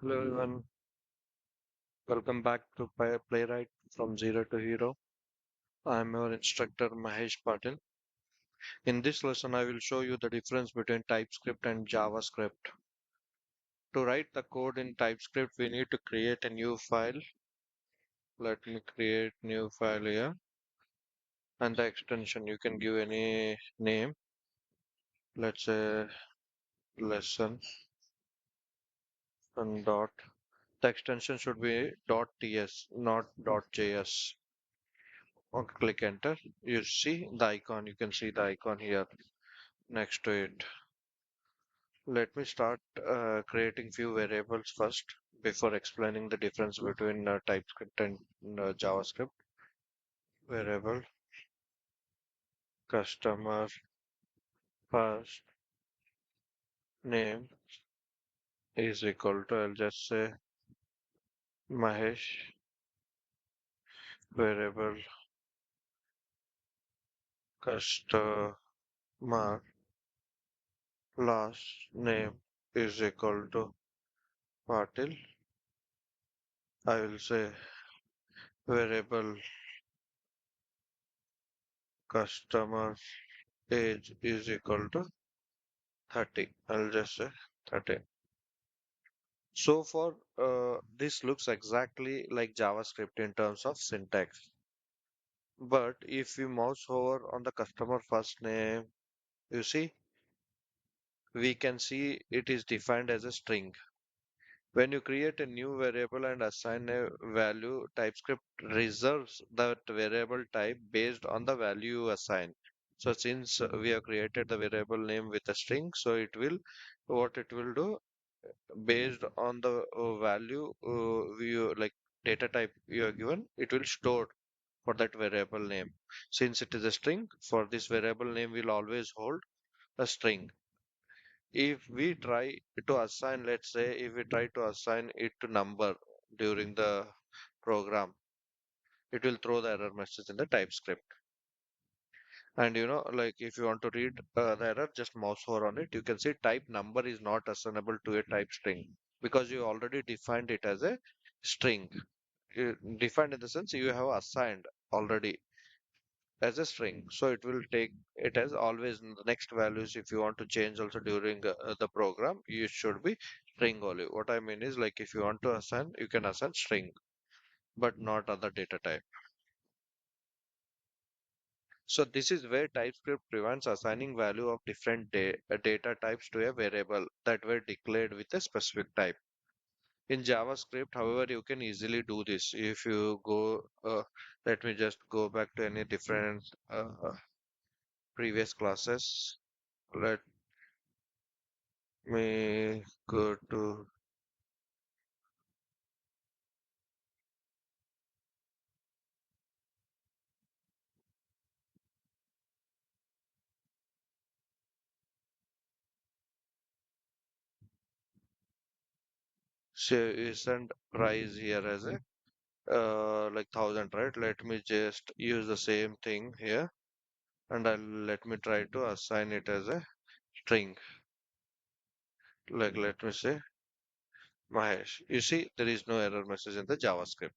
Hello everyone, welcome back to Playwright from Zero to Hero. I'm your instructor Mahesh Patil. In this lesson, I will show you the difference between TypeScript and JavaScript. To write the code in TypeScript, we need to create a new file. Let me create new file here. And the extension, you can give any name. Let's say lesson and dot. The extension should be .ts, not .js. Okay, click enter. You see the icon. You can see the icon here next to it. Let me start creating few variables first before explaining the difference between TypeScript and JavaScript. Variable customer first name is equal to, I'll just say Mahesh. Variable customer last name is equal to Patil. I will say variable customer age is equal to 30. I'll just say 30. So far, this looks exactly like JavaScript in terms of syntax. But if we mouse over on the customer first name, you see, we can see it is defined as a string. When you create a new variable and assign a value, TypeScript reserves that variable type based on the value you assign. So since we have created the variable name with a string, so what it will do, based on the value you like data type you are given, it will store for that variable name. Since it is a string, for this variable name will always hold a string. If we try to assign, let's say if we try to assign it to number during the program, it will throw the error message in the TypeScript. And like if you want to read the error, just mouse over on it. You can see type number is not assignable to a type string because you already defined it as a string. Defined in the sense you have assigned already as a string. So it will take it as always in the next values. If you want to change also during the program, you should be string only. What I mean is like if you want to assign, you can assign string, but not other data type. So this is where TypeScript prevents assigning value of different data types to a variable that were declared with a specific type. In JavaScript, however, you can easily do this. If you go, let me just go back to any different previous classes. Let me go to say isn't price here as a like 1,000, right? Let me just use the same thing here and let me try to assign it as a string. Like let me say Mahesh. You see, there is no error message in the JavaScript.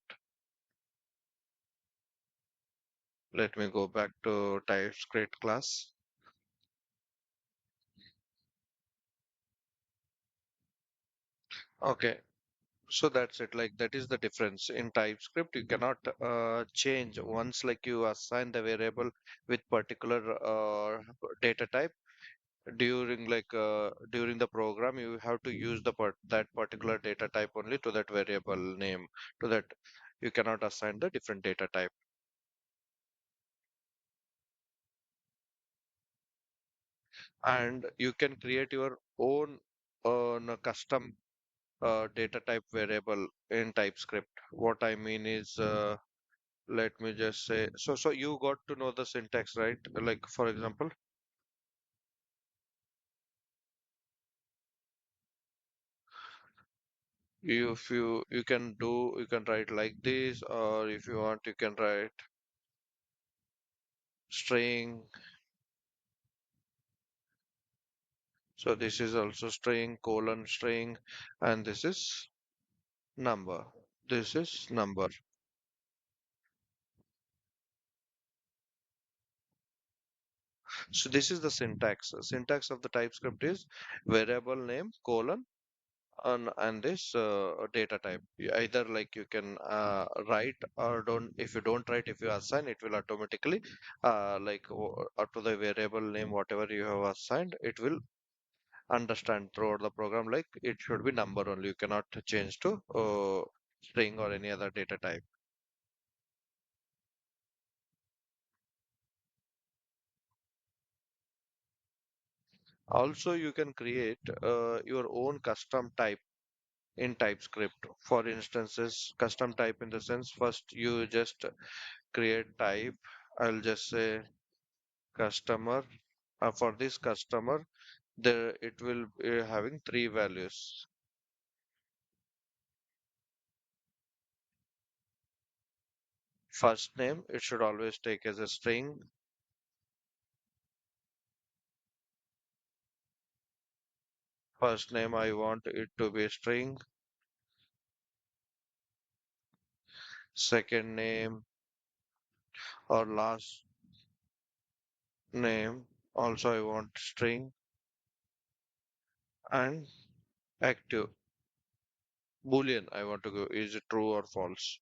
Let me go back to TypeScript class. Okay, so that's it. Like that is the difference. In TypeScript, you cannot change once like you assign the variable with particular data type during the program. You have to use that particular data type only to that variable name. To that, you cannot assign the different data type. And you can create your own custom data type variable in TypeScript. What I mean is, let me just say, so you got to know the syntax, right? Like for example, if you can do, you can write like this, or if you want, you can write string. So this is also string, colon string, and this is number. This is number. So this is the syntax. Syntax of the TypeScript is variable name colon and this data type. Either like you can write or don't. If you don't write, if you assign, it will automatically up to the variable name whatever you have assigned, it will understand throughout the program like it should be number only. You cannot change to string or any other data type. Also, you can create your own custom type in TypeScript. For instances, custom type in the sense first you just create type. I'll just say customer. For this customer, there it will be having three values. First name, it should always take as a string. First name, I want it to be a string. Second name or last name, also I want string. And active, Boolean, I want to go, is it true or false?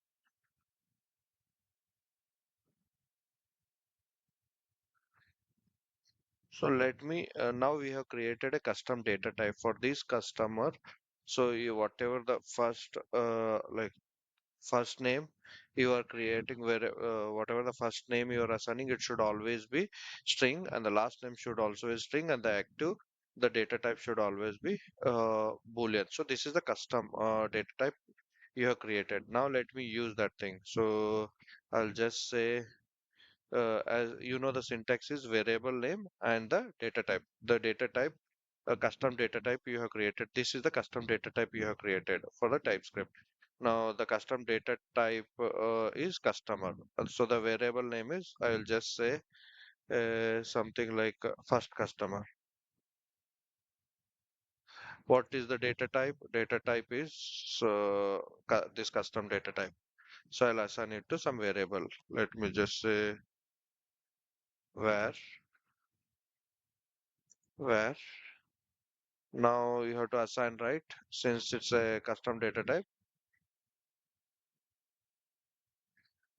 So let me, now we have created a custom data type for this customer. So you, whatever the first, first name you are creating, where whatever the first name you are assigning, it should always be string, and the last name should also be string, and the active, the data type should always be Boolean. So this is the custom data type you have created. Now let me use that thing. So I'll just say as you know, the syntax is variable name and the data type. The data type, a custom data type you have created. This is the custom data type you have created for the TypeScript. Now the custom data type is customer. So the variable name is, I will just say something like first customer. What is the data type? Data type is this custom data type. So I'll assign it to some variable. Let me just say where, where. Now you have to assign, right? Since it's a custom data type,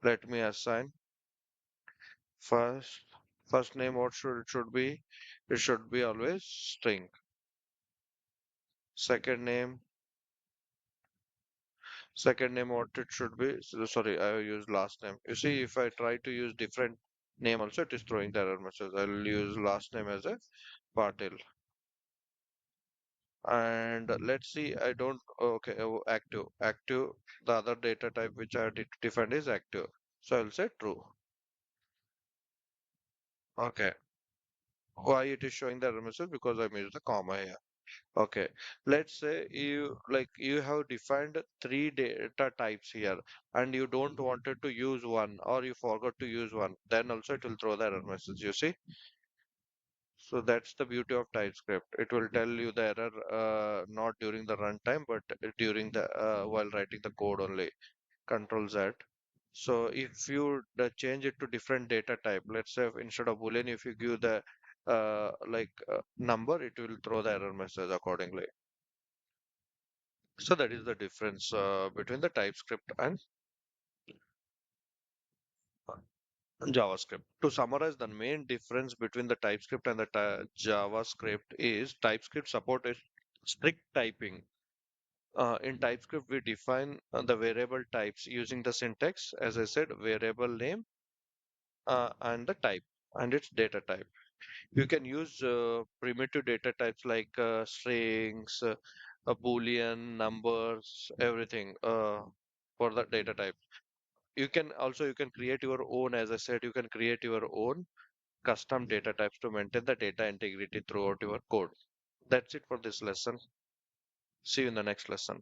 let me assign first. First name, what should it should be? It should be always string. Second name, second name, what it should be? Sorry, I used last name. You see, if I try to use different name also, it is throwing the error message. I'll use last name as a Patil. And let's see, I don't, okay, active. Active, the other data type which I defined is active. So I'll say true. Okay. Why it is showing the error message? Because I missed the comma here. Okay. Let's say you have defined three data types here and you don't wanted to use one or you forgot to use one. Then also it will throw the error message, you see? So that's the beauty of TypeScript. It will tell you the error not during the runtime, but during the while writing the code only. Control Z. So if you change it to different data type, let's say instead of Boolean, if you give the number, it will throw the error message accordingly. So that is the difference between the TypeScript and JavaScript. To summarize, the main difference between the TypeScript and the JavaScript is TypeScript support is strict typing. In TypeScript, we define the variable types using the syntax, as I said, variable name and the type and its data type. You can use primitive data types like strings, a boolean, numbers, everything for the data type. You can create your own, as I said, you can create your own custom data types to maintain the data integrity throughout your code. That's it for this lesson. See you in the next lesson.